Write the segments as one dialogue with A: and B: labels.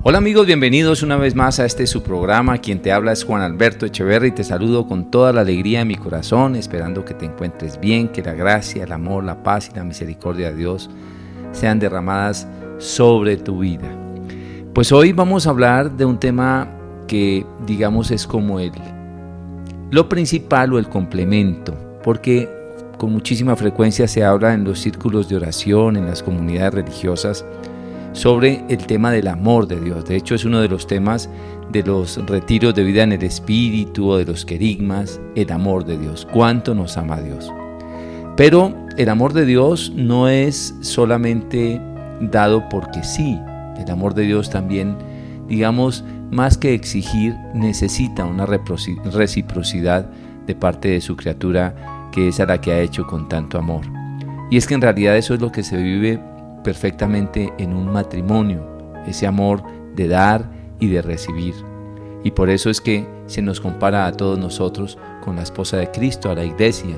A: Hola amigos, bienvenidos una vez más a este su programa. Quien te habla es Juan Alberto Echeverri y te saludo con toda la alegría de mi corazón, esperando que te encuentres bien, que la gracia, el amor, la paz y la misericordia de Dios sean derramadas sobre tu vida. Pues hoy vamos a hablar de un tema que digamos es como lo principal o el complemento, porque con muchísima frecuencia se habla en los círculos de oración, en las comunidades religiosas, sobre el tema del amor de Dios. De hecho, es uno de los temas de los retiros de vida en el Espíritu o de los querigmas, el amor de Dios. ¿Cuánto nos ama Dios? Pero el amor de Dios no es solamente dado porque sí. El amor de Dios también, digamos, más que exigir, necesita una reciprocidad de parte de su criatura, que es a la que ha hecho con tanto amor. Y es que en realidad eso es lo que se vive perfectamente en un matrimonio, ese amor de dar y de recibir. Y por eso es que se nos compara a todos nosotros con la esposa de Cristo, a la iglesia.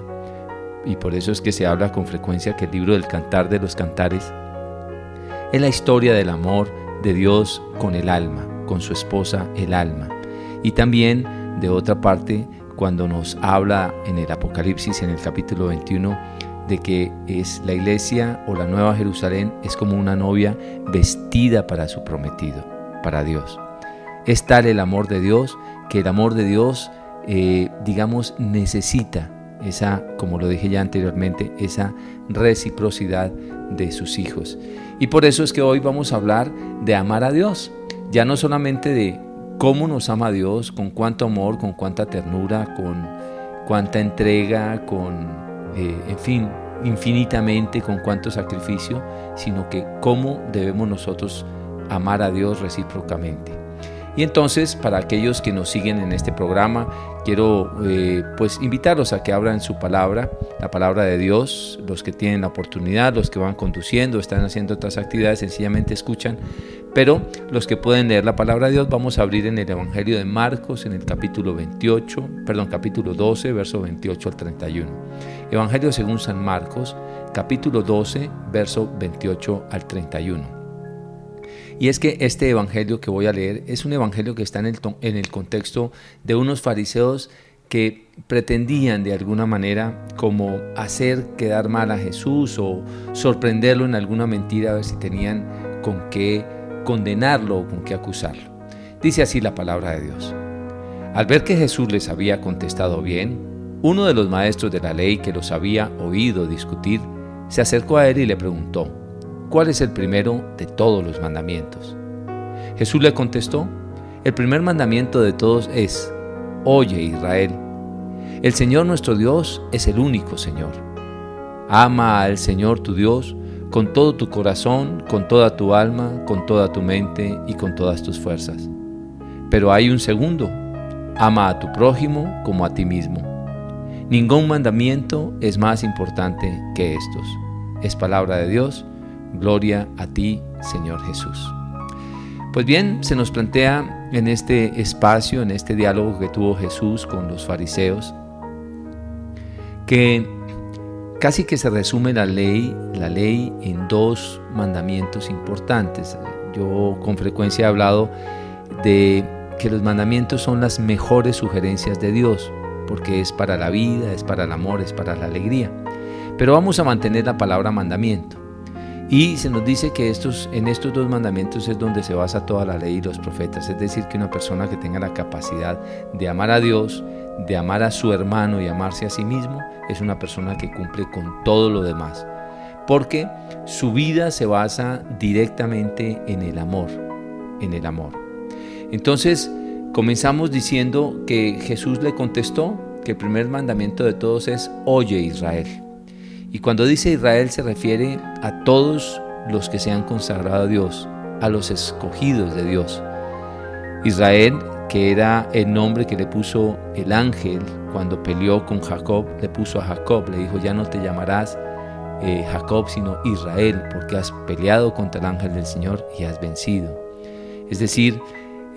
A: Y por eso es que se habla con frecuencia que el libro del Cantar de los Cantares es la historia del amor de Dios con el alma, con su esposa el alma. Y también, de otra parte, cuando nos habla en el Apocalipsis, en el capítulo 21, de que es la iglesia o la Nueva Jerusalén es como una novia vestida para su prometido, para Dios. Es tal el amor de Dios que el amor de Dios, digamos, necesita esa, como lo dije ya anteriormente, esa reciprocidad de sus hijos. Y por eso es que hoy vamos a hablar de amar a Dios, ya no solamente de cómo nos ama Dios, con cuánto amor, con cuánta ternura, con cuánta entrega, con en fin, infinitamente, con cuánto sacrificio, sino que cómo debemos nosotros amar a Dios recíprocamente. Y entonces, para aquellos que nos siguen en este programa, quiero pues invitarlos a que abran su palabra, la palabra de Dios. Los que tienen la oportunidad, los que van conduciendo, están haciendo otras actividades, sencillamente escuchan. Pero los que pueden leer la palabra de Dios, vamos a abrir en el Evangelio de Marcos, en el capítulo 12, verso 28 al 31. Evangelio según San Marcos, capítulo 12, verso 28 al 31. Y es que este evangelio que voy a leer es un evangelio que está en el contexto de unos fariseos que pretendían de alguna manera como hacer quedar mal a Jesús o sorprenderlo en alguna mentira, a ver si tenían con qué condenarlo o con qué acusarlo. Dice así la palabra de Dios. Al ver que Jesús les había contestado bien, uno de los maestros de la ley que los había oído discutir se acercó a él y le preguntó: ¿cuál es el primero de todos los mandamientos? Jesús le contestó: el primer mandamiento de todos es: oye, Israel, el Señor nuestro Dios es el único Señor. Ama al Señor tu Dios con todo tu corazón, con toda tu alma, con toda tu mente y con todas tus fuerzas. Pero hay un segundo: ama a tu prójimo como a ti mismo. Ningún mandamiento es más importante que estos. Es palabra de Dios. Gloria a ti, Señor Jesús. Pues bien, se nos plantea en este espacio, en este diálogo que tuvo Jesús con los fariseos, que casi que se resume la ley en dos mandamientos importantes. Yo con frecuencia he hablado de que los mandamientos son las mejores sugerencias de Dios, porque es para la vida, es para el amor, es para la alegría. Pero vamos a mantener la palabra mandamiento. Y se nos dice que en estos dos mandamientos es donde se basa toda la ley y los profetas. Es decir, que una persona que tenga la capacidad de amar a Dios, de amar a su hermano y amarse a sí mismo, es una persona que cumple con todo lo demás. Porque su vida se basa directamente en el amor, Entonces, comenzamos diciendo que Jesús le contestó que el primer mandamiento de todos es: oye, Israel. Y cuando dice Israel se refiere a todos los que se han consagrado a Dios, a los escogidos de Dios. Israel, que era el nombre que le puso el ángel cuando peleó con Jacob, le puso a Jacob, le dijo: ya no te llamarás Jacob sino Israel, porque has peleado contra el ángel del Señor y has vencido. Es decir,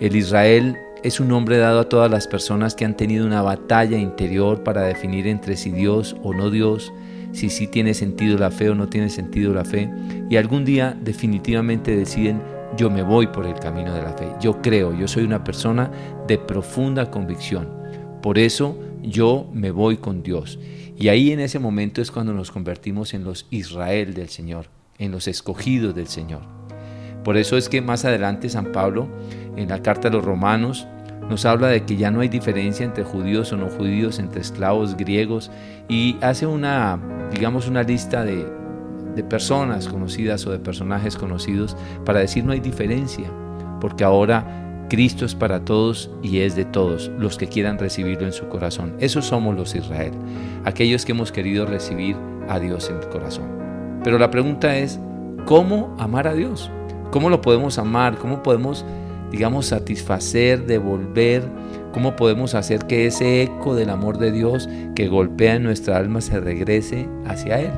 A: el Israel es un nombre dado a todas las personas que han tenido una batalla interior para definir entre si Dios o no Dios, si sí tiene sentido la fe o no tiene sentido la fe, y algún día definitivamente deciden yo me voy por el camino de la fe. Yo creo, yo soy una persona de profunda convicción. Por eso yo me voy con Dios. Y ahí en ese momento es cuando nos convertimos en los Israel del Señor, en los escogidos del Señor. Por eso es que más adelante San Pablo, en la carta a los Romanos, nos habla de que ya no hay diferencia entre judíos o no judíos, entre esclavos, griegos, y hace una lista de personas conocidas o de personajes conocidos para decir no hay diferencia, porque ahora Cristo es para todos y es de todos los que quieran recibirlo en su corazón. Esos somos los Israel, aquellos que hemos querido recibir a Dios en el corazón. Pero la pregunta es, ¿cómo amar a Dios? ¿Cómo lo podemos amar? ¿Cómo podemos, satisfacer, devolver? ¿Cómo podemos hacer que ese eco del amor de Dios que golpea en nuestra alma se regrese hacia Él?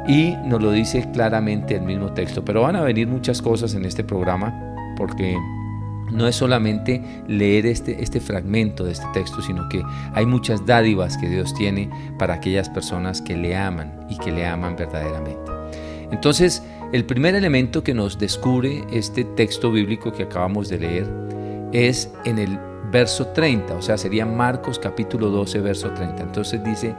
A: Y nos lo dice claramente el mismo texto. Pero van a venir muchas cosas en este programa, porque no es solamente leer este fragmento de este texto, sino que hay muchas dádivas que Dios tiene para aquellas personas que le aman y que le aman verdaderamente. Entonces, el primer elemento que nos descubre este texto bíblico que acabamos de leer es en el verso 30, o sea, sería Marcos capítulo 12, verso 30. Entonces dice,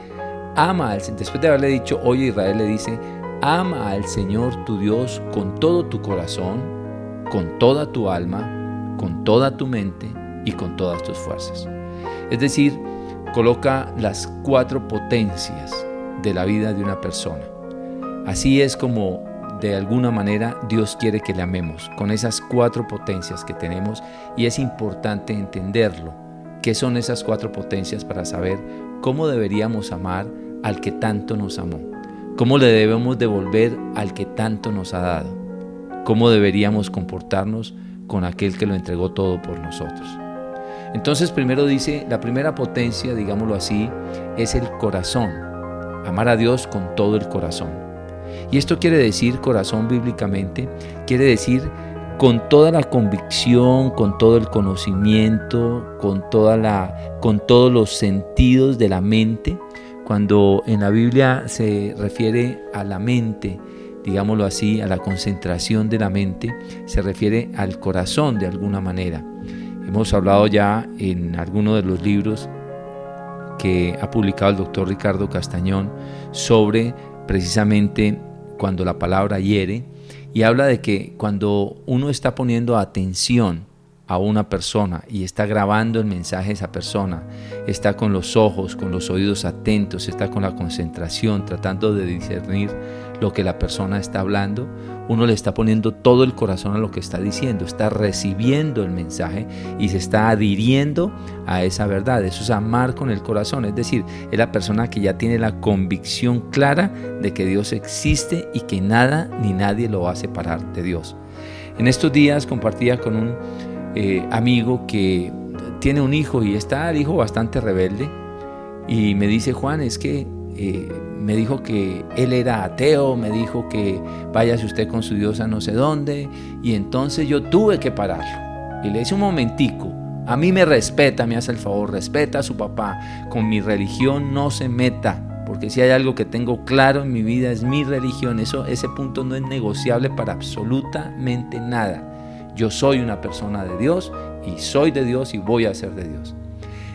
A: después de haberle dicho, oye Israel, le dice, ama al Señor tu Dios con todo tu corazón, con toda tu alma, con toda tu mente y con todas tus fuerzas. Es decir, coloca las 4 potencias de la vida de una persona. Así es como de alguna manera Dios quiere que le amemos, con esas 4 potencias que tenemos, y es importante entenderlo. ¿Qué son esas 4 potencias para saber cómo deberíamos amar al que tanto nos amó? ¿Cómo le debemos devolver al que tanto nos ha dado? ¿Cómo deberíamos comportarnos con aquel que lo entregó todo por nosotros? Entonces primero dice, la primera potencia, digámoslo así, es el corazón. Amar a Dios con todo el corazón. Y esto quiere decir, corazón bíblicamente, quiere decir con toda la convicción, con todo el conocimiento, con todos los sentidos de la mente. Cuando en la Biblia se refiere a la mente, digámoslo así, a la concentración de la mente, se refiere al corazón de alguna manera. Hemos hablado ya en alguno de los libros que ha publicado el doctor Ricardo Castañón sobre precisamente cuando la palabra hiere, y habla de que cuando uno está poniendo atención a una persona y está grabando el mensaje de esa persona, está con los ojos, con los oídos atentos, está con la concentración, tratando de discernir lo que la persona está hablando, uno le está poniendo todo el corazón a lo que está diciendo, está recibiendo el mensaje y se está adhiriendo a esa verdad. Eso es amar con el corazón, es decir, es la persona que ya tiene la convicción clara de que Dios existe y que nada ni nadie lo va a separar de Dios. En estos días compartía con un amigo que tiene un hijo y está el hijo bastante rebelde, y me dice, Juan, es que me dijo que él era ateo, me dijo que váyase usted con su Dios a no sé dónde, y entonces yo tuve que pararlo. Y le dice, un momentico, a mí me respeta, me hace el favor, respeta a su papá, con mi religión no se meta, porque si hay algo que tengo claro en mi vida es mi religión, ese punto no es negociable para absolutamente nada. Yo soy una persona de Dios y soy de Dios y voy a ser de Dios.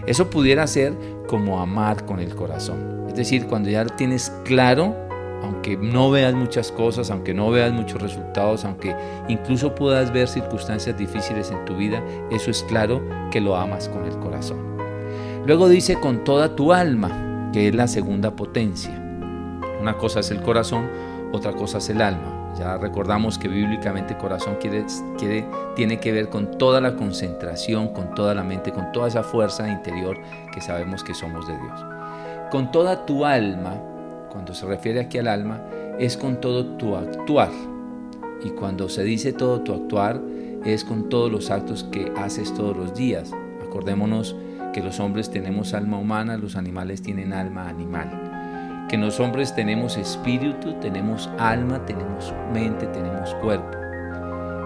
A: Eso pudiera ser como amar con el corazón. Es decir, cuando ya lo tienes claro, aunque no veas muchas cosas, aunque no veas muchos resultados, aunque incluso puedas ver circunstancias difíciles en tu vida, eso es claro que lo amas con el corazón. Luego dice con toda tu alma, que es la segunda potencia. Una cosa es el corazón, otra cosa es el alma. Ya recordamos que bíblicamente corazón tiene que ver con toda la concentración, con toda la mente, con toda esa fuerza interior que sabemos que somos de Dios. Con toda tu alma, cuando se refiere aquí al alma, es con todo tu actuar. Y cuando se dice todo tu actuar, es con todos los actos que haces todos los días. Acordémonos que los hombres tenemos alma humana, los animales tienen alma animal. Que los hombres tenemos espíritu, tenemos alma, tenemos mente, tenemos cuerpo.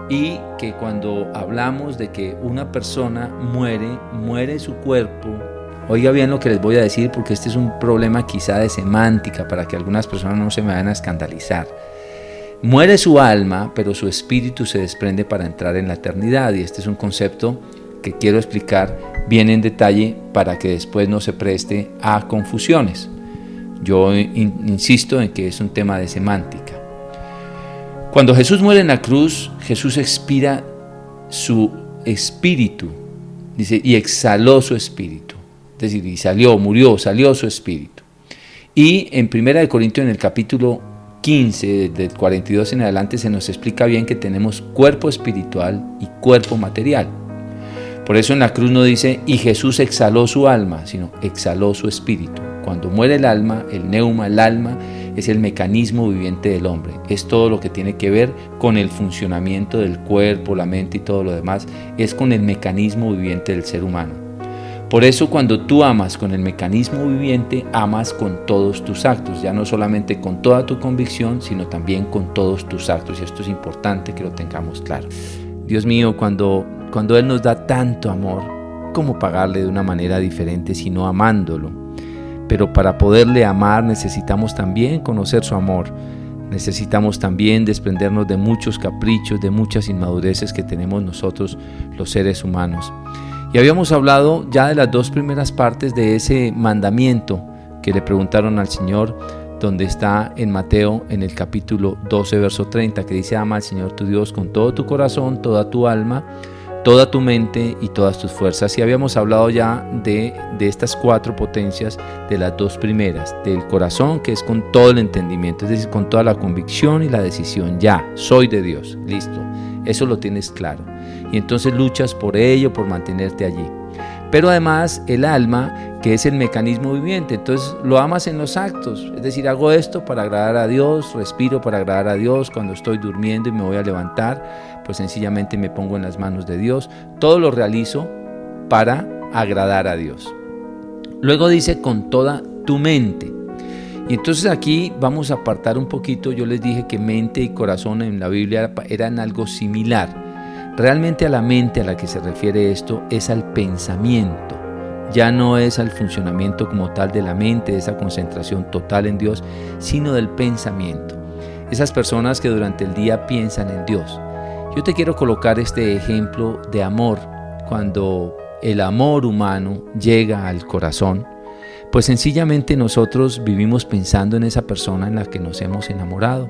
A: Y que cuando hablamos de que una persona muere su cuerpo. Oiga bien lo que les voy a decir, porque este es un problema quizá de semántica, para que algunas personas no se me vayan a escandalizar. Muere su alma, pero su espíritu se desprende para entrar en la eternidad. Y este es un concepto que quiero explicar bien en detalle para que después no se preste a confusiones. Yo insisto en que es un tema de semántica. Cuando Jesús muere en la cruz, Jesús expira su espíritu, dice, y exhaló su espíritu. Es decir, y salió su espíritu. Y en 1 Corintios, en el capítulo 15, del 42 en adelante, se nos explica bien que tenemos cuerpo espiritual y cuerpo material. Por eso en la cruz no dice, y Jesús exhaló su alma, sino exhaló su espíritu. Cuando muere el alma, el neuma, el alma, es el mecanismo viviente del hombre. Es todo lo que tiene que ver con el funcionamiento del cuerpo, la mente y todo lo demás. Es con el mecanismo viviente del ser humano. Por eso cuando tú amas con el mecanismo viviente, amas con todos tus actos. Ya no solamente con toda tu convicción, sino también con todos tus actos. Y esto es importante que lo tengamos claro. Dios mío, cuando Él nos da tanto amor, ¿cómo pagarle de una manera diferente sino amándolo? Pero para poderle amar necesitamos también conocer su amor. Necesitamos también desprendernos de muchos caprichos, de muchas inmadureces que tenemos nosotros los seres humanos. Y habíamos hablado ya de las 2 primeras partes de ese mandamiento que le preguntaron al Señor, donde está en Mateo en el capítulo 12, verso 30, que dice: ama al Señor tu Dios con todo tu corazón, toda tu alma, toda tu mente y todas tus fuerzas. Y habíamos hablado ya de estas 4 potencias, de las 2 primeras, del corazón, que es con todo el entendimiento, es decir, con toda la convicción y la decisión. Ya, soy de Dios, listo, eso lo tienes claro. Y entonces luchas por ello, por mantenerte allí. Pero además el alma, que es el mecanismo viviente, entonces lo amas en los actos, es decir, hago esto para agradar a Dios, respiro para agradar a Dios, cuando estoy durmiendo y me voy a levantar, pues sencillamente me pongo en las manos de Dios, todo lo realizo para agradar a Dios. Luego dice con toda tu mente. Y entonces aquí vamos a apartar un poquito. Yo les dije que mente y corazón en la Biblia eran algo similar. Realmente a la mente a la que se refiere esto es al pensamiento. Ya no es al funcionamiento como tal de la mente, de esa concentración total en Dios, sino del pensamiento. Esas personas que durante el día piensan en Dios. Yo te quiero colocar este ejemplo de amor. Cuando el amor humano llega al corazón, pues sencillamente nosotros vivimos pensando en esa persona en la que nos hemos enamorado.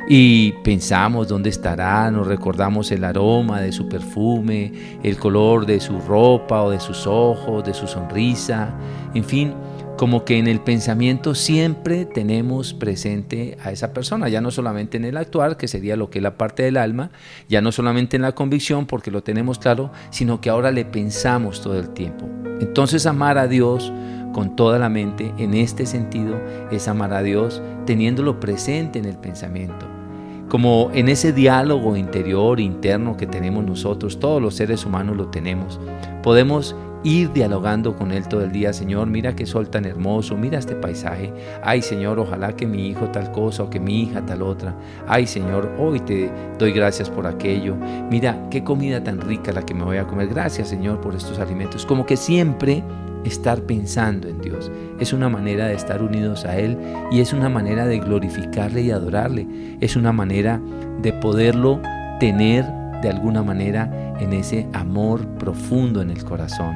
A: Y pensamos dónde estará, nos recordamos el aroma de su perfume, el color de su ropa o de sus ojos, de su sonrisa, en fin, como que en el pensamiento siempre tenemos presente a esa persona, ya no solamente en el actuar, que sería lo que es la parte del alma, ya no solamente en la convicción, porque lo tenemos claro, sino que ahora le pensamos todo el tiempo. Entonces amar a Dios con toda la mente, en este sentido, es amar a Dios teniéndolo presente en el pensamiento. Como en ese diálogo interior, interno que tenemos nosotros, todos los seres humanos lo tenemos. Podemos ir dialogando con Él todo el día. Señor, mira qué sol tan hermoso, mira este paisaje. Ay, Señor, ojalá que mi hijo tal cosa o que mi hija tal otra. Ay, Señor, hoy te doy gracias por aquello. Mira qué comida tan rica la que me voy a comer. Gracias, Señor, por estos alimentos. Como que siempre estar pensando en Dios es una manera de estar unidos a Él y es una manera de glorificarle y adorarle, es una manera de poderlo tener de alguna manera en ese amor profundo en el corazón.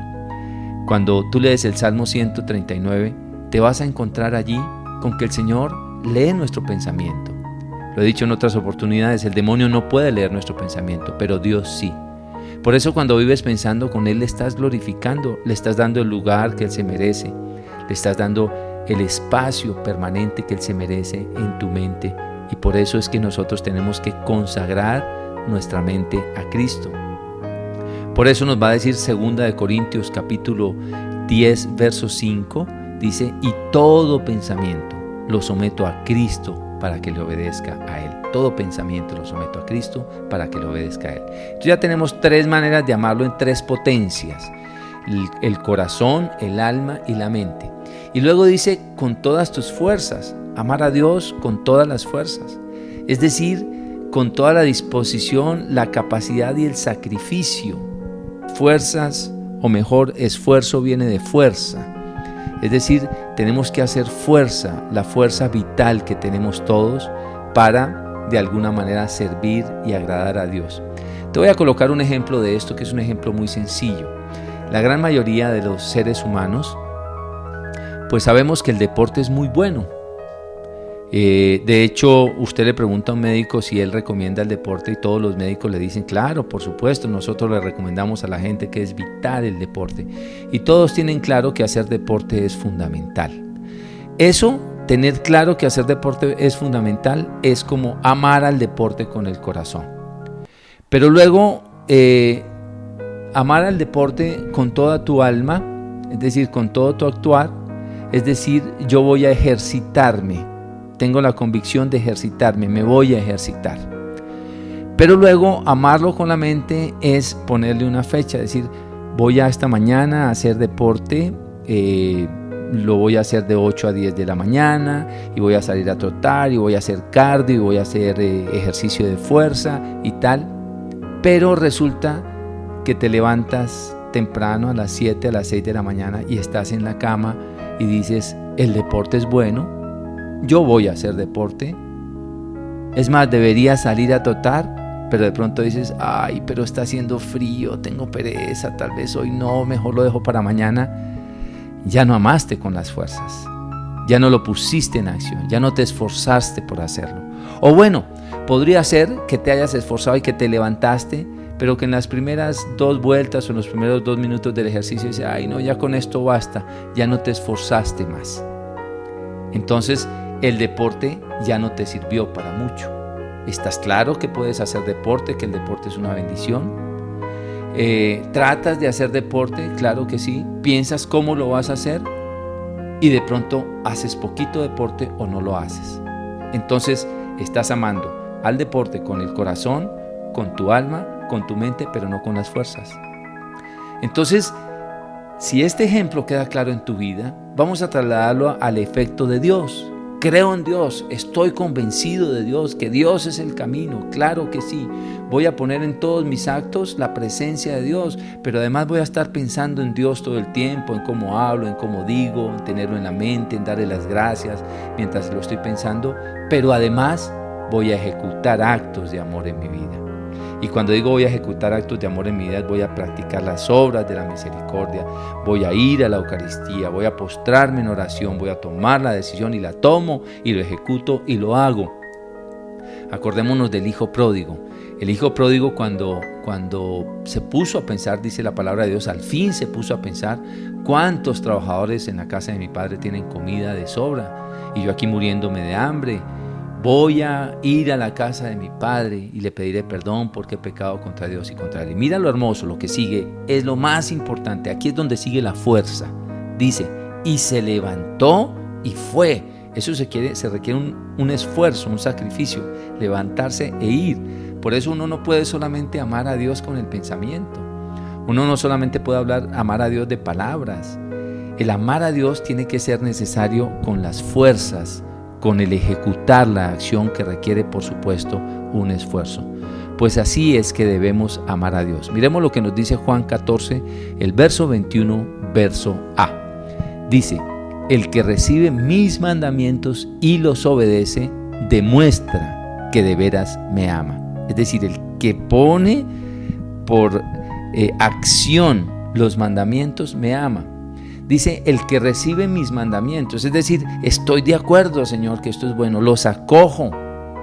A: Cuando tú lees el Salmo 139, te vas a encontrar allí con que el Señor lee nuestro pensamiento. Lo he dicho en otras oportunidades, el demonio no puede leer nuestro pensamiento, pero Dios sí. Por eso cuando vives pensando con Él, le estás glorificando, le estás dando el lugar que Él se merece, le estás dando el espacio permanente que Él se merece en tu mente. Y por eso es que nosotros tenemos que consagrar nuestra mente a Cristo. Por eso nos va a decir 2 Corintios capítulo 10, verso 5, dice: y todo pensamiento lo someto a Cristo para que le obedezca a Él. Todo pensamiento lo someto a Cristo para que le obedezca a Él. Entonces ya tenemos 3 maneras de amarlo en 3 potencias: el corazón, el alma y la mente. Y luego dice con todas tus fuerzas, amar a Dios con todas las fuerzas. Es decir, con toda la disposición, la capacidad y el sacrificio. Fuerzas, o mejor, esfuerzo viene de fuerza. Es decir, tenemos que hacer fuerza, la fuerza vital que tenemos todos para de alguna manera servir y agradar a Dios. Te voy a colocar un ejemplo de esto, que es un ejemplo muy sencillo. La gran mayoría de los seres humanos, pues sabemos que el deporte es muy bueno. De hecho, usted le pregunta a un médico si él recomienda el deporte y todos los médicos le dicen, claro, por supuesto, nosotros le recomendamos a la gente que es vital el deporte. Y todos tienen claro que hacer deporte es fundamental. Eso, tener claro que hacer deporte es fundamental, es como amar al deporte con el corazón. Pero luego, amar al deporte con toda tu alma, es decir, con todo tu actuar, es decir, yo voy a ejercitarme. Tengo la convicción de ejercitarme, me voy a ejercitar. Pero luego amarlo con la mente es ponerle una fecha, es decir, voy a esta mañana a hacer deporte, lo voy a hacer de 8 a 10 de la mañana y voy a salir a trotar y voy a hacer cardio y voy a hacer ejercicio de fuerza y tal. Pero resulta que te levantas temprano a las 7, a las 6 de la mañana y estás en la cama y dices, el deporte es bueno. Yo voy a hacer deporte, es más, debería salir a trotar, pero de pronto dices, ay, pero está haciendo frío, tengo pereza, tal vez hoy no, mejor lo dejo para mañana. Ya no amaste con las fuerzas, ya no lo pusiste en acción, ya no te esforzaste por hacerlo. O bueno, podría ser que te hayas esforzado y que te levantaste, pero que en las primeras 2 vueltas o en los primeros 2 minutos del ejercicio dices, ay no, ya con esto basta, ya no te esforzaste más. Entonces, el deporte ya no te sirvió para mucho. ¿Estás claro que puedes hacer deporte, que el deporte es una bendición? ¿Tratas de hacer deporte? Claro que sí. ¿Piensas cómo lo vas a hacer? Y de pronto haces poquito deporte o no lo haces. Entonces, estás amando al deporte con el corazón, con tu alma, con tu mente, pero no con las fuerzas. Entonces, si este ejemplo queda claro en tu vida, vamos a trasladarlo al efecto de Dios. Creo en Dios, estoy convencido de Dios, que Dios es el camino, claro que sí. Voy a poner en todos mis actos la presencia de Dios, pero además voy a estar pensando en Dios todo el tiempo, en cómo hablo, en cómo digo, en tenerlo en la mente, en darle las gracias mientras lo estoy pensando, pero además voy a ejecutar actos de amor en mi vida. Y cuando digo voy a ejecutar actos de amor en mi vida, voy a practicar las obras de la misericordia, voy a ir a la Eucaristía, voy a postrarme en oración, voy a tomar la decisión y la tomo y lo ejecuto y lo hago. Acordémonos del hijo pródigo. El hijo pródigo cuando se puso a pensar, dice la palabra de Dios, al fin se puso a pensar cuántos trabajadores en la casa de mi padre tienen comida de sobra y yo aquí muriéndome de hambre. Voy a ir a la casa de mi padre y le pediré perdón porque he pecado contra Dios y contra él. Y mira lo hermoso, lo que sigue es lo más importante. Aquí es donde sigue la fuerza. Dice, y se levantó y fue. Eso se requiere un esfuerzo, un sacrificio, levantarse e ir. Por eso uno no puede solamente amar a Dios con el pensamiento. Uno no solamente puede amar a Dios de palabras. El amar a Dios tiene que ser necesario con las fuerzas, con el ejecutar la acción que requiere, por supuesto, un esfuerzo. Pues así es que debemos amar a Dios. Miremos lo que nos dice Juan 14, el verso 21, verso A. Dice, el que recibe mis mandamientos y los obedece, demuestra que de veras me ama. Es decir, el que pone por acción los mandamientos me ama. Dice, el que recibe mis mandamientos, es decir, estoy de acuerdo, Señor, que esto es bueno, los acojo,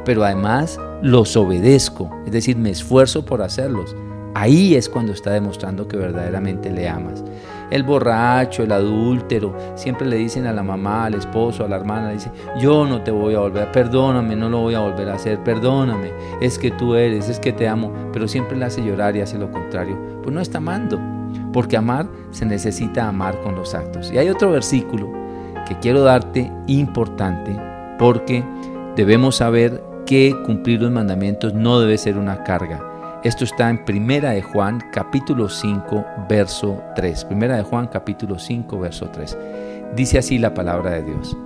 A: pero además los obedezco, es decir, me esfuerzo por hacerlos. Ahí es cuando está demostrando que verdaderamente le amas. El borracho, el adúltero, siempre le dicen a la mamá, al esposo, a la hermana, dice, yo no te voy a volver, perdóname, no lo voy a volver a hacer, perdóname, es que tú eres, es que te amo, pero siempre le hace llorar y hace lo contrario. Pues no está amando. Porque amar se necesita amar con los actos. Y hay otro versículo que quiero darte importante, porque debemos saber que cumplir los mandamientos no debe ser una carga. Esto está en Primera de Juan, capítulo 5, verso 3. Primera de Juan, capítulo 5, verso 3. Dice así la palabra de Dios.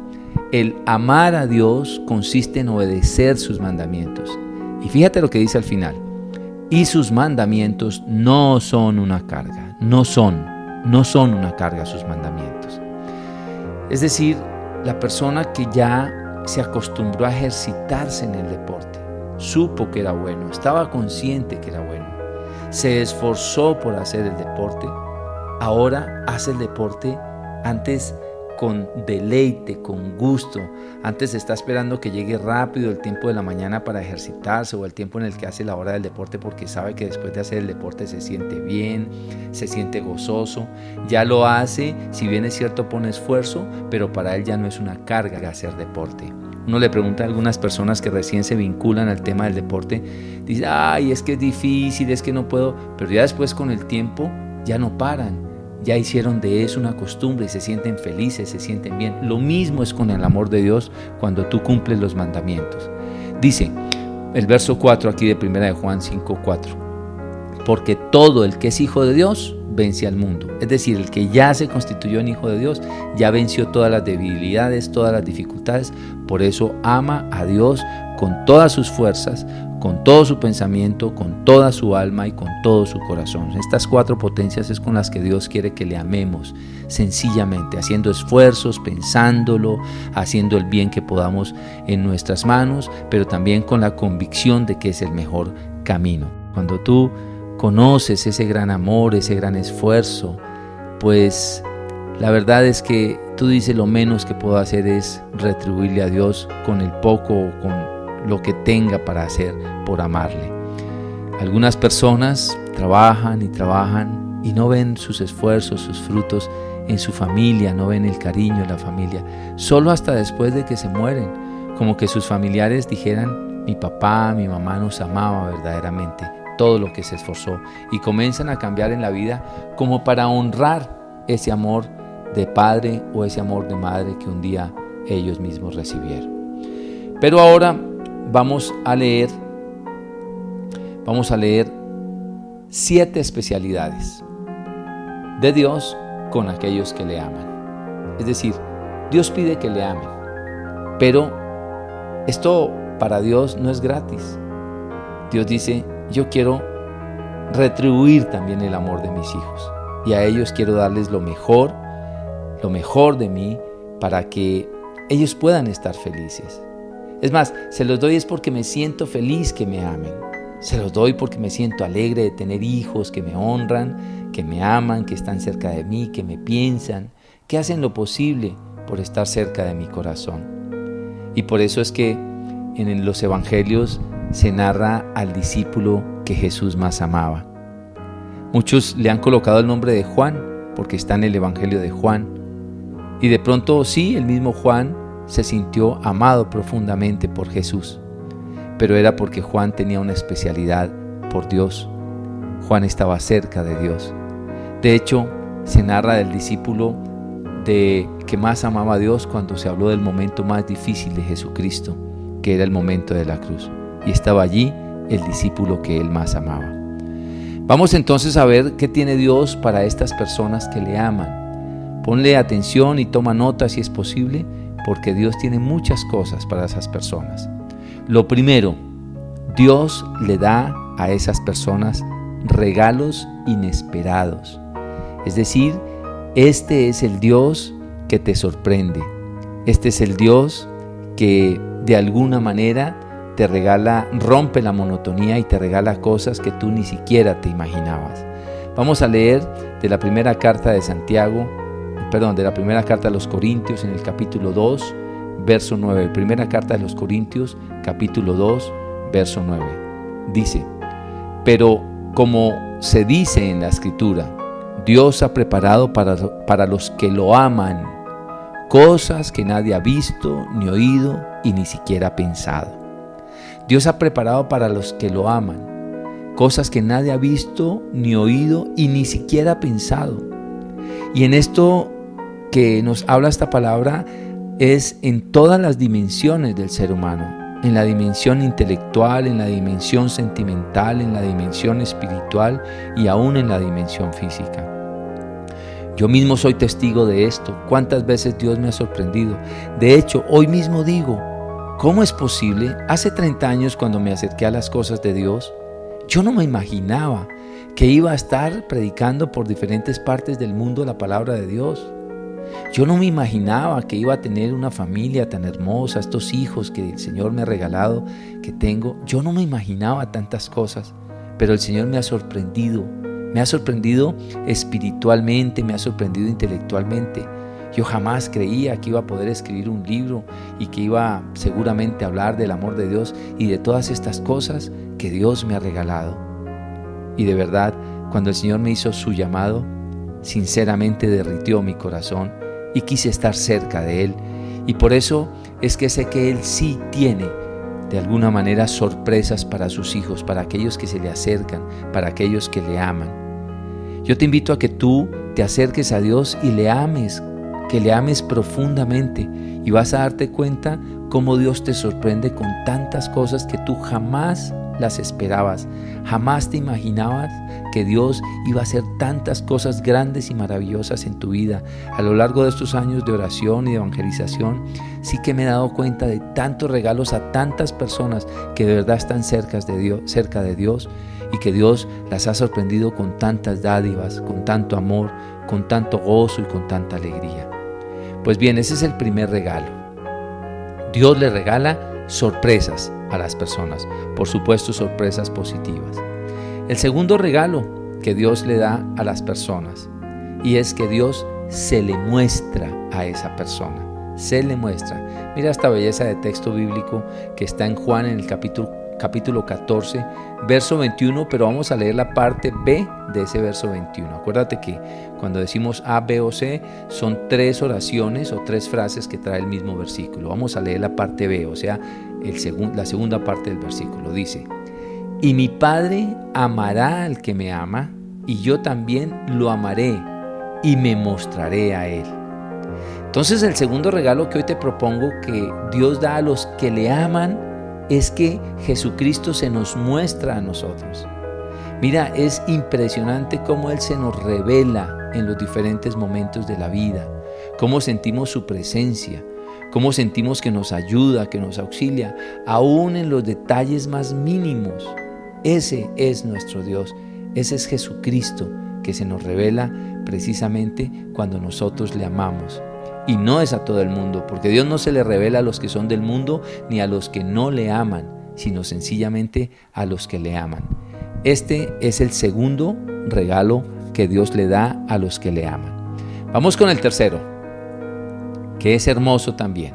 A: El amar a Dios consiste en obedecer sus mandamientos. Y fíjate lo que dice al final. Y sus mandamientos no son una carga, no son una carga sus mandamientos. Es decir, la persona que ya se acostumbró a ejercitarse en el deporte, supo que era bueno, estaba consciente que era bueno, se esforzó por hacer el deporte, ahora hace el deporte antes con deleite, con gusto. Antes está esperando que llegue rápido el tiempo de la mañana para ejercitarse o el tiempo en el que hace la hora del deporte, porque sabe que después de hacer el deporte se siente bien, se siente gozoso. Ya lo hace, si bien es cierto pone esfuerzo, pero para él ya no es una carga hacer deporte. Uno le pregunta a algunas personas que recién se vinculan al tema del deporte, dice, ay, es que es difícil, es que no puedo, pero ya después con el tiempo ya no paran. Ya hicieron de eso una costumbre y se sienten felices, se sienten bien. Lo mismo es con el amor de Dios cuando tú cumples los mandamientos. Dice el verso 4 aquí de 1 de Juan 5:4. Porque todo el que es hijo de Dios vence al mundo. Es decir, el que ya se constituyó en hijo de Dios ya venció todas las debilidades, todas las dificultades. Por eso ama a Dios con todas sus fuerzas, con todo su pensamiento, con toda su alma y con todo su corazón. Estas 4 potencias es con las que Dios quiere que le amemos, sencillamente, haciendo esfuerzos, pensándolo, haciendo el bien que podamos en nuestras manos, pero también con la convicción de que es el mejor camino. Cuando tú conoces ese gran amor, ese gran esfuerzo, pues la verdad es que tú dices, lo menos que puedo hacer es retribuirle a Dios con el poco o con lo que tenga para hacer por amarle. Algunas personas trabajan y no ven sus esfuerzos, sus frutos en su familia, no ven el cariño de la familia, solo hasta después de que se mueren, como que sus familiares dijeran, mi papá, mi mamá nos amaba verdaderamente, todo lo que se esforzó, y comienzan a cambiar en la vida como para honrar ese amor de padre o ese amor de madre que un día ellos mismos recibieron. Pero ahora vamos a leer 7 especialidades de Dios con aquellos que le aman. Es decir, Dios pide que le amen, pero esto para Dios no es gratis. Dios dice, yo quiero retribuir también el amor de mis hijos y a ellos quiero darles lo mejor de mí para que ellos puedan estar felices. Es más, se los doy es porque me siento feliz que me amen. Se los doy porque me siento alegre de tener hijos que me honran, que me aman, que están cerca de mí, que me piensan, que hacen lo posible por estar cerca de mi corazón. Y por eso es que en los evangelios se narra al discípulo que Jesús más amaba. Muchos le han colocado el nombre de Juan porque está en el evangelio de Juan. Y de pronto sí, el mismo Juan se sintió amado profundamente por Jesús, pero era porque Juan tenía una especialidad por Dios. Juan estaba cerca de Dios. De hecho, se narra del discípulo que más amaba a Dios cuando se habló del momento más difícil de Jesucristo, que era el momento de la cruz, y estaba allí el discípulo que él más amaba. Vamos entonces a ver qué tiene Dios para estas personas que le aman. Ponle atención y toma nota si es posible, porque Dios tiene muchas cosas para esas personas. Lo primero, Dios le da a esas personas regalos inesperados. Es decir, este es el Dios que te sorprende. Este es el Dios que de alguna manera te regala, rompe la monotonía y te regala cosas que tú ni siquiera te imaginabas. Vamos a leer de la primera carta de de la primera carta a los Corintios en el capítulo 2, verso 9. Primera carta de los Corintios, capítulo 2, verso 9. Dice, pero como se dice en la Escritura, Dios ha preparado para los que lo aman cosas que nadie ha visto, ni oído y ni siquiera pensado. Dios ha preparado para los que lo aman cosas que nadie ha visto, ni oído y ni siquiera pensado. Y en esto que nos habla esta palabra es en todas las dimensiones del ser humano, en la dimensión intelectual, en la dimensión sentimental, en la dimensión espiritual y aún en la dimensión física. Yo mismo soy testigo de esto. ¿Cuántas veces Dios me ha sorprendido? De hecho, hoy mismo digo, ¿cómo es posible? Hace 30 años cuando me acerqué a las cosas de Dios, yo no me imaginaba que iba a estar predicando por diferentes partes del mundo la palabra de Dios. Yo no me imaginaba que iba a tener una familia tan hermosa, estos hijos que el Señor me ha regalado, que tengo. Yo no me imaginaba tantas cosas, pero el Señor me ha sorprendido. Me ha sorprendido espiritualmente, me ha sorprendido intelectualmente. Yo jamás creía que iba a poder escribir un libro y que iba seguramente a hablar del amor de Dios y de todas estas cosas que Dios me ha regalado. Y de verdad, cuando el Señor me hizo su llamado, sinceramente derritió mi corazón y quise estar cerca de Él. Y por eso es que sé que Él sí tiene, de alguna manera, sorpresas para sus hijos, para aquellos que se le acercan, para aquellos que le aman. Yo te invito a que tú te acerques a Dios y le ames, que le ames profundamente, y vas a darte cuenta cómo Dios te sorprende con tantas cosas que tú jamás las esperabas. Jamás te imaginabas que Dios iba a hacer tantas cosas grandes y maravillosas en tu vida. A lo largo de estos años de oración y de evangelización, sí que me he dado cuenta de tantos regalos a tantas personas que de verdad están cerca de Dios, y que Dios las ha sorprendido con tantas dádivas, con tanto amor, con tanto gozo y con tanta alegría. Pues bien, ese es el primer regalo. Dios le regala sorpresas a las personas, por supuesto sorpresas positivas. El segundo regalo que Dios le da a las personas, y es que Dios se le muestra a esa persona, se le muestra. Mira esta belleza de texto bíblico que está en Juan en el capítulo 14, verso 21, pero vamos a leer la parte B de ese verso 21. Acuérdate que cuando decimos A, B o C, son 3 oraciones o 3 frases que trae el mismo versículo. Vamos a leer la parte B, o sea, la segunda parte del versículo. Dice: y mi Padre amará al que me ama, y yo también lo amaré y me mostraré a él. Entonces, el segundo regalo que hoy te propongo que Dios da a los que le aman es que Jesucristo se nos muestra a nosotros. Mira, es impresionante cómo Él se nos revela en los diferentes momentos de la vida, cómo sentimos su presencia, cómo sentimos que nos ayuda, que nos auxilia, aún en los detalles más mínimos. Ese es nuestro Dios, ese es Jesucristo que se nos revela precisamente cuando nosotros le amamos. Y no es a todo el mundo, porque Dios no se le revela a los que son del mundo ni a los que no le aman, sino sencillamente a los que le aman. Este es el segundo regalo que Dios le da a los que le aman. Vamos con el tercero, que es hermoso también.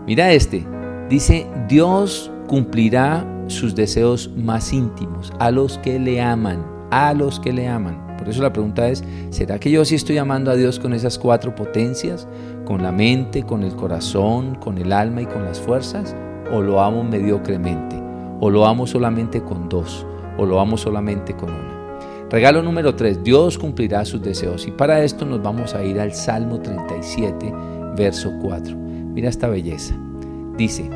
A: Mira dice: Dios cumplirá sus deseos más íntimos a los que le aman, a los que le aman. Por eso la pregunta es: ¿será que yo sí estoy amando a Dios con esas 4 potencias? ¿Con la mente, con el corazón, con el alma y con las fuerzas? ¿O lo amo mediocremente? ¿O lo amo solamente con 2? ¿O lo amo solamente con 1? Regalo número 3, Dios cumplirá sus deseos. Y para esto nos vamos a ir al Salmo 37, verso 4. Mira esta belleza. Dice: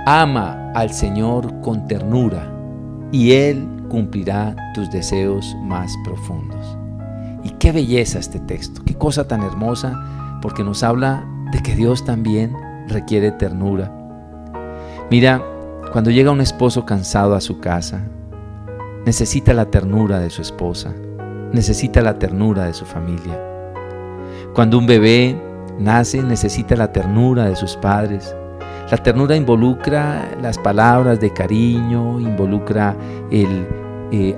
A: ama al Señor con ternura, y Él cumplirá tus deseos más profundos. Y qué belleza este texto, qué cosa tan hermosa, porque nos habla de que Dios también requiere ternura. Mira, cuando llega un esposo cansado a su casa, necesita la ternura de su esposa, necesita la ternura de su familia. Cuando un bebé nace, necesita la ternura de sus padres. La ternura involucra las palabras de cariño, involucra el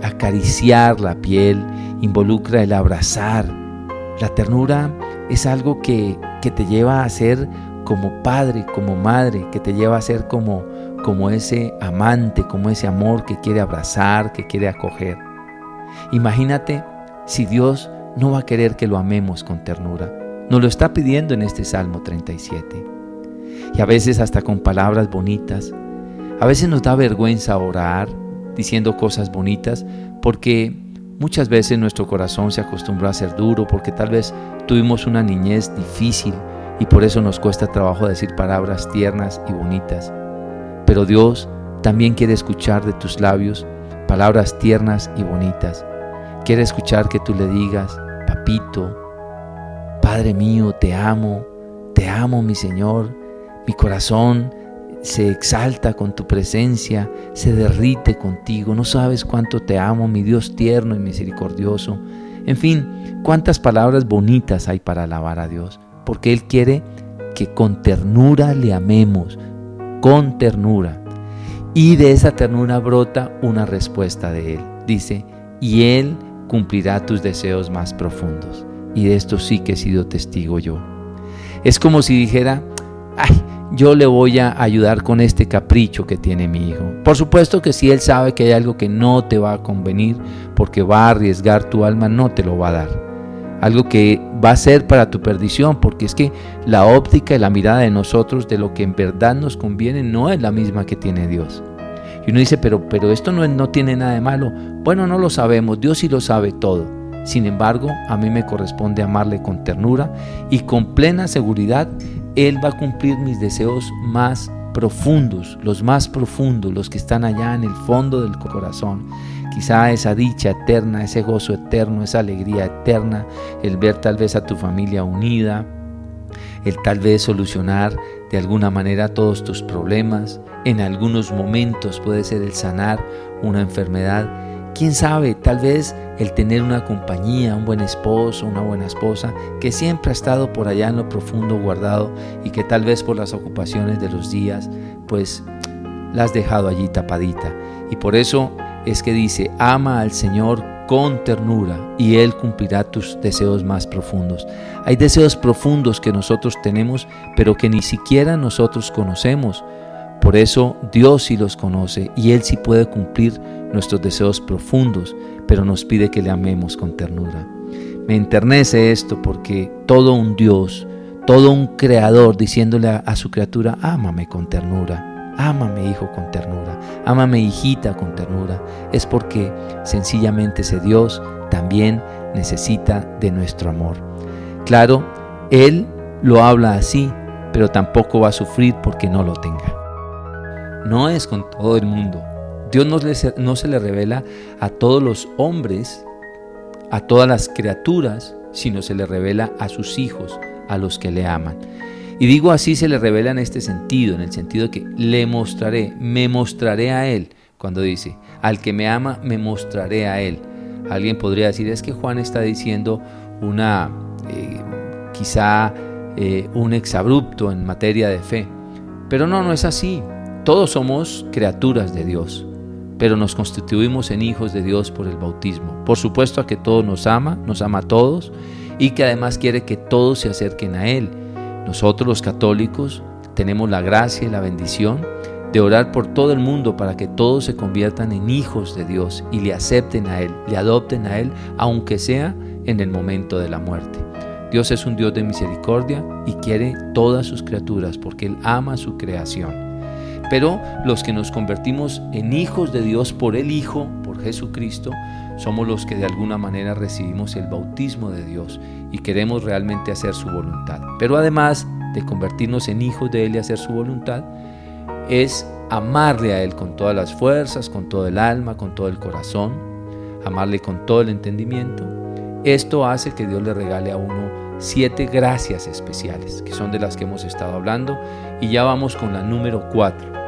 A: acariciar la piel, involucra el abrazar. La ternura es algo que te lleva a ser como padre, como madre, que te lleva a ser como ese amante, como ese amor que quiere abrazar, que quiere acoger. Imagínate si Dios no va a querer que lo amemos con ternura. Nos lo está pidiendo en este Salmo 37. Y a veces hasta con palabras bonitas. A veces nos da vergüenza orar diciendo cosas bonitas porque muchas veces nuestro corazón se acostumbró a ser duro, porque tal vez tuvimos una niñez difícil y por eso nos cuesta trabajo decir palabras tiernas y bonitas. Pero Dios también quiere escuchar de tus labios palabras tiernas y bonitas. Quiere escuchar que tú le digas: papito, Padre mío, te amo mi Señor, mi corazón se exalta con tu presencia, se derrite contigo. No sabes cuánto te amo, mi Dios tierno y misericordioso. En fin, cuántas palabras bonitas hay para alabar a Dios, porque Él quiere que con ternura le amemos, con ternura. Y de esa ternura brota una respuesta de Él. Dice, y Él cumplirá tus deseos más profundos. Y de esto sí que he sido testigo yo. Es como si dijera, ay, yo le voy a ayudar con este capricho que tiene mi hijo. Por supuesto que si Él sabe que hay algo que no te va a convenir, porque va a arriesgar tu alma, no te lo va a dar. Algo que va a ser para tu perdición, porque es que la óptica y la mirada de nosotros de lo que en verdad nos conviene no es la misma que tiene Dios. Y uno dice, pero esto no tiene nada de malo. Bueno, no lo sabemos, Dios sí lo sabe todo. Sin embargo, a mí me corresponde amarle con ternura y con plena seguridad. Él va a cumplir mis deseos más profundos, los que están allá en el fondo del corazón. Quizá esa dicha eterna, ese gozo eterno, esa alegría eterna, el ver tal vez a tu familia unida, el tal vez solucionar de alguna manera todos tus problemas. En algunos momentos puede ser el sanar una enfermedad. Quién sabe, tal vez el tener una compañía, un buen esposo, una buena esposa, que siempre ha estado por allá en lo profundo guardado y que tal vez por las ocupaciones de los días, pues la has dejado allí tapadita. Y por eso es que dice, ama al Señor con ternura y Él cumplirá tus deseos más profundos. Hay deseos profundos que nosotros tenemos, pero que ni siquiera nosotros conocemos. Por eso Dios sí los conoce y Él sí puede cumplir nuestros deseos profundos, pero nos pide que le amemos con ternura. Me enternece esto porque todo un Dios, todo un creador diciéndole a su criatura, ámame con ternura. Ámame, hijo, con ternura. Ámame, hijita, con ternura. Es porque sencillamente ese Dios también necesita de nuestro amor. Claro, Él lo habla así, pero tampoco va a sufrir porque no lo tenga. No es con todo el mundo. Dios no se le revela a todos los hombres, a todas las criaturas, sino se le revela a sus hijos, a los que le aman. Y digo así, se le revela en este sentido, en el sentido de que me mostraré a Él. Cuando dice, al que me ama, me mostraré a Él. Alguien podría decir, es que Juan está diciendo quizá un exabrupto en materia de fe. Pero no es así. Todos somos criaturas de Dios, pero nos constituimos en hijos de Dios por el bautismo. Por supuesto a que todos nos ama a todos y que además quiere que todos se acerquen a Él. Nosotros los católicos tenemos la gracia y la bendición de orar por todo el mundo para que todos se conviertan en hijos de Dios y le acepten a Él, le adopten a Él, aunque sea en el momento de la muerte. Dios es un Dios de misericordia y quiere todas sus criaturas porque Él ama su creación. Pero los que nos convertimos en hijos de Dios por el Hijo, por Jesucristo, somos los que de alguna manera recibimos el bautismo de Dios y queremos realmente hacer su voluntad. Pero además de convertirnos en hijos de Él y hacer su voluntad, es amarle a Él con todas las fuerzas, con todo el alma, con todo el corazón, amarle con todo el entendimiento. Esto hace que Dios le regale a uno 7 gracias especiales, que son de las que hemos estado hablando, y ya vamos con la número 4.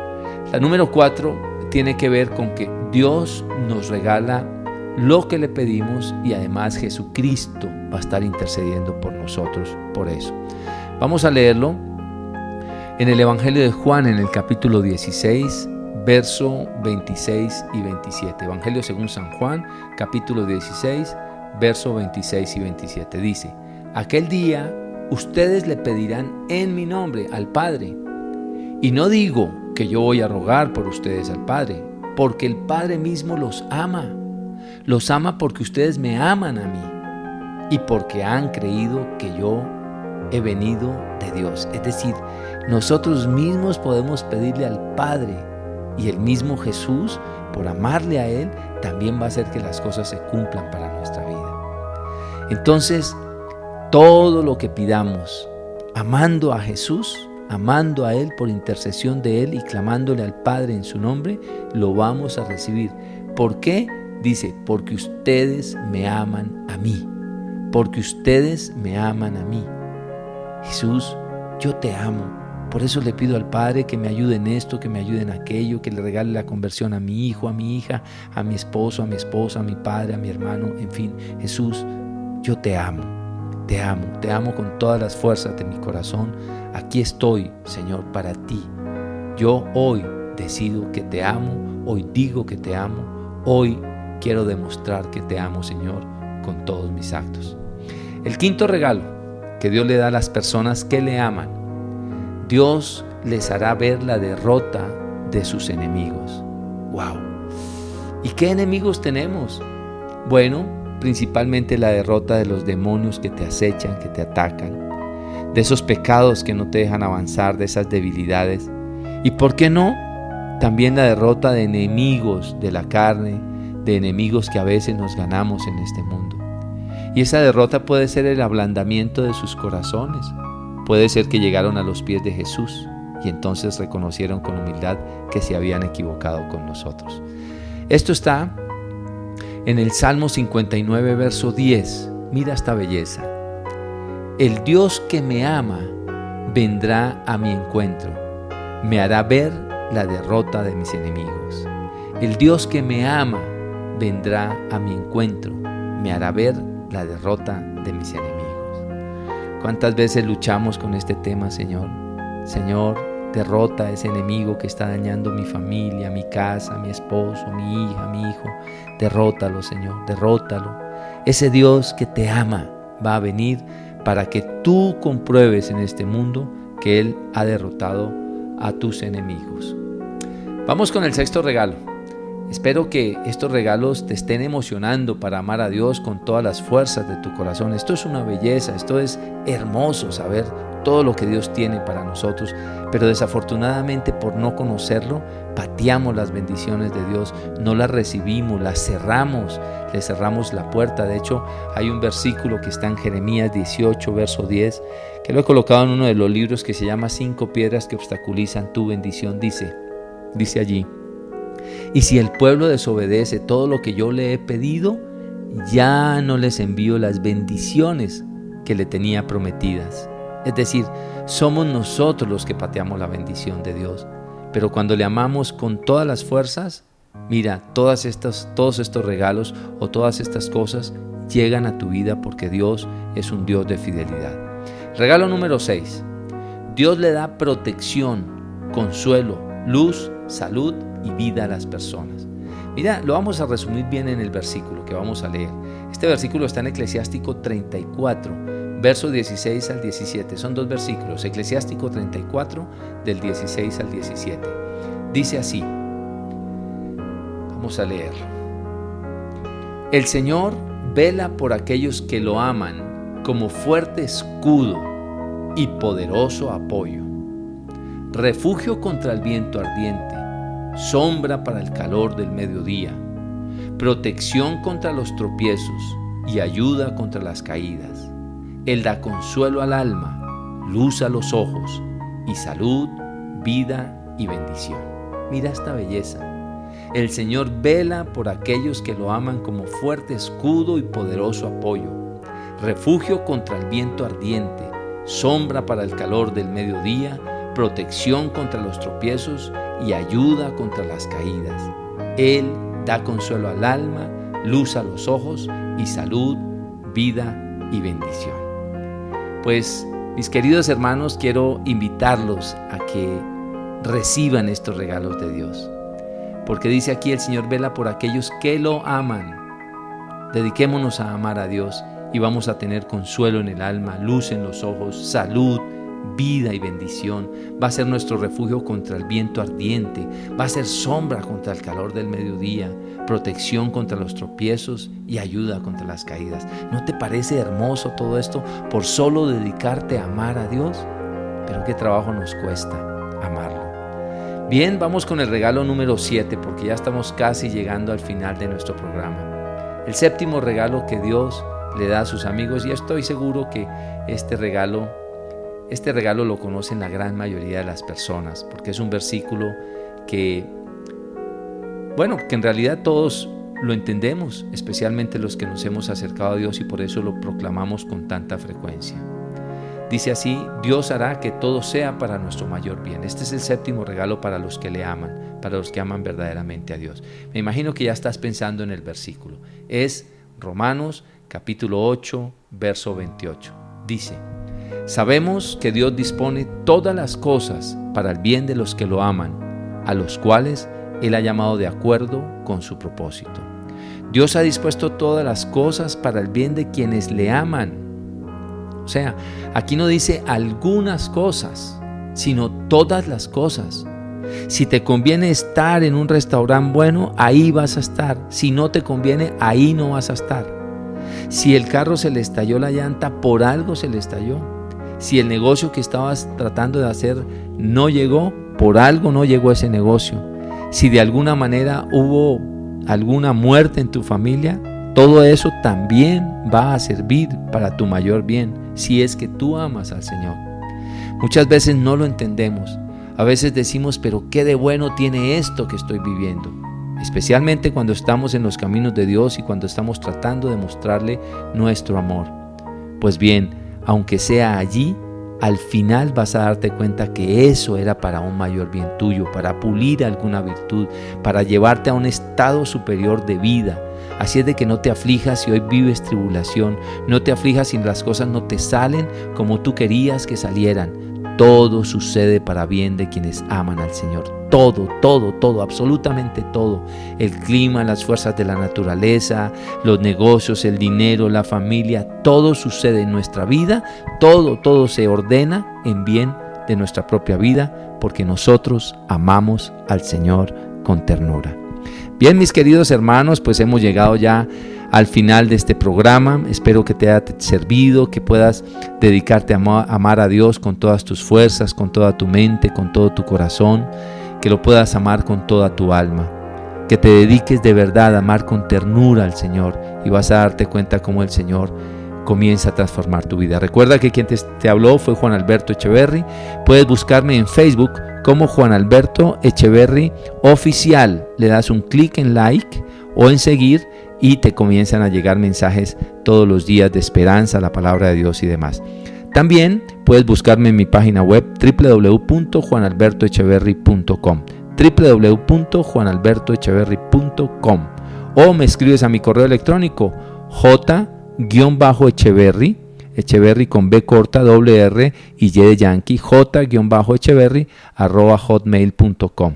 A: La número 4 tiene que ver con que Dios nos regala lo que le pedimos y además Jesucristo va a estar intercediendo por nosotros por eso. Vamos a leerlo en el Evangelio de Juan, en el capítulo 16, verso 26 y 27. Evangelio según San Juan, capítulo 16, verso 26 y 27. Dice, aquel día ustedes le pedirán en mi nombre al Padre. Y no digo que yo voy a rogar por ustedes al Padre, porque el Padre mismo los ama. Los ama porque ustedes me aman a mí y porque han creído que yo he venido de Dios. Es decir, nosotros mismos podemos pedirle al Padre y el mismo Jesús, por amarle a Él, también va a hacer que las cosas se cumplan para nuestra vida. Entonces, todo lo que pidamos, amando a Jesús, amando a Él por intercesión de Él y clamándole al Padre en su nombre, lo vamos a recibir. ¿Por qué? Dice, porque ustedes me aman a mí. Porque ustedes me aman a mí. Jesús, yo te amo Por eso le pido al Padre que me ayude en esto, que me ayude en aquello, que le regale la conversión a mi hijo, a mi hija, a mi esposo, a mi esposa, a mi padre, a mi hermano, en fin. Jesús, yo te amo con todas las fuerzas de mi corazón. Aquí estoy, Señor, para ti. Yo hoy decido que te amo, hoy digo que te amo, hoy quiero demostrar que te amo, Señor, con todos mis actos. El quinto regalo que Dios le da a las personas que le aman: Dios les hará ver la derrota de sus enemigos. ¡Wow! ¿Y qué enemigos tenemos? Bueno, principalmente la derrota de los demonios que te acechan, que te atacan, de esos pecados que no te dejan avanzar, de esas debilidades. ¿Y por qué no? También la derrota de enemigos de la carne, de enemigos que a veces nos ganamos en este mundo. Y esa derrota puede ser el ablandamiento de sus corazones. Puede ser que llegaron a los pies de Jesús y entonces reconocieron con humildad que se habían equivocado con nosotros. Esto está en el Salmo 59, verso 10. Mira esta belleza. El Dios que me ama vendrá a mi encuentro, me hará ver la derrota de mis enemigos. El Dios que me ama vendrá a mi encuentro, me hará ver la derrota de mis enemigos. ¿Cuántas veces luchamos con este tema, Señor? Señor, derrota a ese enemigo que está dañando mi familia, mi casa, mi esposo, mi hija, mi hijo. Derrótalo, Señor, derrótalo. Ese Dios que te ama va a venir para que tú compruebes en este mundo que Él ha derrotado a tus enemigos. Vamos con el sexto regalo. Espero que estos regalos te estén emocionando para amar a Dios con todas las fuerzas de tu corazón. Esto es una belleza, esto es hermoso saber todo lo que Dios tiene para nosotros, pero desafortunadamente por no conocerlo, pateamos las bendiciones de Dios, no las recibimos, las cerramos, le cerramos la puerta. De hecho, hay un versículo que está en Jeremías 18, verso 10, que lo he colocado en uno de los libros, que se llama 5 piedras que obstaculizan tu bendición. Dice allí: y si el pueblo desobedece todo lo que yo le he pedido, ya no les envío las bendiciones que le tenía prometidas. Es decir, somos nosotros los que pateamos la bendición de Dios. Pero cuando le amamos con todas las fuerzas, mira, todos estos regalos o todas estas cosas llegan a tu vida porque Dios es un Dios de fidelidad. Regalo número 6. Dios le da protección, consuelo, luz, salud y vida a las personas. Mira, lo vamos a resumir bien en el versículo que vamos a leer. Este versículo está en Eclesiástico 34, verso 16 al 17. Son 2 versículos, Eclesiástico 34, del 16 al 17. Dice así, vamos a leerlo. El Señor vela por aquellos que lo aman como fuerte escudo y poderoso apoyo, refugio contra el viento ardiente, sombra para el calor del mediodía, protección contra los tropiezos y ayuda contra las caídas. Él da consuelo al alma, luz a los ojos y salud, vida y bendición. Mira esta belleza. El Señor vela por aquellos que lo aman como fuerte escudo y poderoso apoyo, refugio contra el viento ardiente, sombra para el calor del mediodía, protección contra los tropiezos y ayuda contra las caídas. Él da consuelo al alma, luz a los ojos y salud, vida y bendición. Pues, mis queridos hermanos, quiero invitarlos a que reciban estos regalos de Dios. Porque dice aquí: el Señor vela por aquellos que lo aman. Dediquémonos a amar a Dios y vamos a tener consuelo en el alma, luz en los ojos, salud, vida y bendición. Va a ser nuestro refugio contra el viento ardiente, va a ser sombra contra el calor del mediodía, protección contra los tropiezos y ayuda contra las caídas. ¿No te parece hermoso todo esto por solo dedicarte a amar a Dios? Pero qué trabajo nos cuesta amarlo. Bien, vamos con el regalo número 7, porque ya estamos casi llegando al final de nuestro programa. El séptimo regalo que Dios le da a sus amigos, y estoy seguro que este regalo lo conocen la gran mayoría de las personas, porque es un versículo que en realidad todos lo entendemos, especialmente los que nos hemos acercado a Dios, y por eso lo proclamamos con tanta frecuencia. Dice así: Dios hará que todo sea para nuestro mayor bien. Este es el séptimo regalo para los que le aman, para los que aman verdaderamente a Dios. Me imagino que ya estás pensando en el versículo. Es Romanos capítulo 8, verso 28. Dice: sabemos que Dios dispone todas las cosas para el bien de los que lo aman, a los cuales Él ha llamado de acuerdo con su propósito. Dios ha dispuesto todas las cosas para el bien de quienes le aman. O sea, aquí no dice algunas cosas, sino todas las cosas. Si te conviene estar en un restaurante bueno, ahí vas a estar. Si no te conviene, ahí no vas a estar. Si el carro se le estalló la llanta, por algo se le estalló. Si el negocio que estabas tratando de hacer no llegó, por algo no llegó ese negocio. Si de alguna manera hubo alguna muerte en tu familia, todo eso también va a servir para tu mayor bien, si es que tú amas al Señor. Muchas veces no lo entendemos. A veces decimos: pero ¿qué de bueno tiene esto que estoy viviendo? Especialmente cuando estamos en los caminos de Dios y cuando estamos tratando de mostrarle nuestro amor. Pues bien, aunque sea allí, al final vas a darte cuenta que eso era para un mayor bien tuyo, para pulir alguna virtud, para llevarte a un estado superior de vida. Así es de que no te aflijas si hoy vives tribulación, no te aflijas si las cosas no te salen como tú querías que salieran. Todo sucede para bien de quienes aman al Señor. Todo, absolutamente todo. El clima, las fuerzas de la naturaleza, los negocios, el dinero, la familia, todo sucede en nuestra vida. Todo se ordena en bien de nuestra propia vida porque nosotros amamos al Señor con ternura. Bien, mis queridos hermanos, pues hemos llegado ya al final de este programa. Espero que te haya servido, que puedas dedicarte a amar a Dios con todas tus fuerzas, con toda tu mente, con todo tu corazón, que lo puedas amar con toda tu alma, que te dediques de verdad a amar con ternura al Señor y vas a darte cuenta cómo el Señor comienza a transformar tu vida. Recuerda que quien te habló fue Juan Alberto Echeverry. Puedes buscarme en Facebook como Juan Alberto Echeverry Oficial. Le das un clic en like o en seguir y te comienzan a llegar mensajes todos los días de esperanza, la palabra de Dios y demás. También puedes buscarme en mi página web www.juanalbertoecheverry.com www.juanalbertoecheverry.com o me escribes a mi correo electrónico j-echeverry, Echeverry con B corta, doble R y Y de Yankee, j-echeverry@hotmail.com.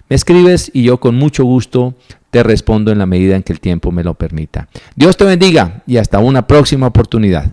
A: Me escribes y yo con mucho gusto te respondo en la medida en que el tiempo me lo permita. Dios te bendiga y hasta una próxima oportunidad.